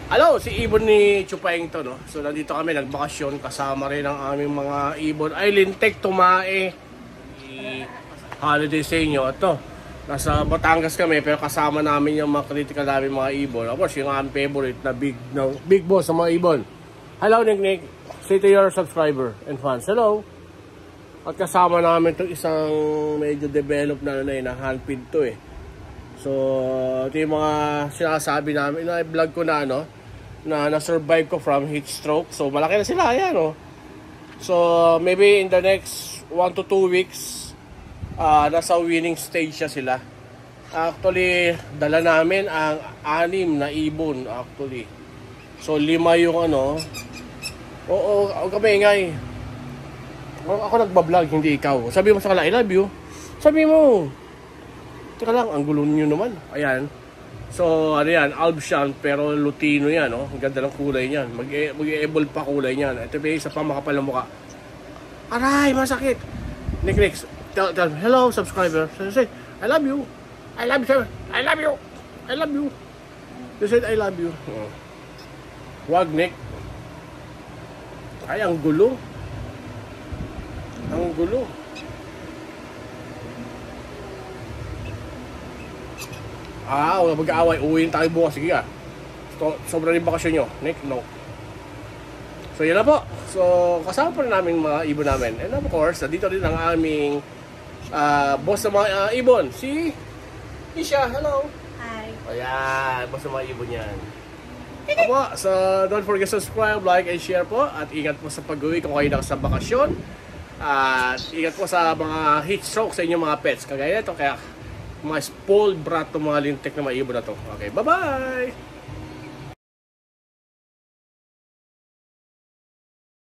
Hello, si ibon ni Chupayng to, no? So, nandito kami, nagbakasyon, kasama rin ang aming mga ibon. Ay, Lintek, Tumae, holiday sa inyo. Ito, nasa Batangas kami, pero kasama namin yung mga critical namin mga ibon. Of course, yung aming favorite na big boss sa mga ibon. Hello, Nick. Say to your subscriber and fans, hello. At kasama namin itong isang medyo developed na handpid to eh. So, ito yung mga sinasabi namin, na-vlog ko na, no? Na na-survive ko from heat stroke. So, malaki na sila, ayan, no? So, maybe in the next 1 to 2 weeks, nasa winning stage sila. Actually, dala namin ang 6 na ibon, actually. So, 5 yung ano. Oo, kami ingay. Ako nagbablog, hindi ikaw. Sabi mo sa kanila, I love you. Sabi mo. Teka lang, ang gulo nyo naman. Ayan. So, ano yan, Albion, pero Lutino yan, no? Ang ganda ng kulay niyan. Mag-e-evolve pa kulay niyan. Ito ba isa pa makapal na mukha. Aray, masakit. Next, tell me, hello, subscriber. Say, I love you. I love you, sir. I love you. I love you. You said, I love you. Wag, Nick. Ay, ang gulo. Ang gulo. Mag-aaway. Uwiin tayo bukas. Sige ah. Sobrang rin bakasyon nyo. Nick, no. So, yan na po. So, kasama pa rin namin mga ibon namin. And of course, dito rin ang aming boss ng mga ibon. Si Isha. Hello. Hi. Ayan. Boss ng mga ibon yan. Opo. So, don't forget to subscribe, like, and share po. At ingat po sa pag-uwi kung kayo sa bakasyon. At ingat po sa mga heat stroke sa inyong mga pets. Kagaya nito. Kaya mga spoiled brat ng mga lintik na mga ibon na to. Okay, bye-bye!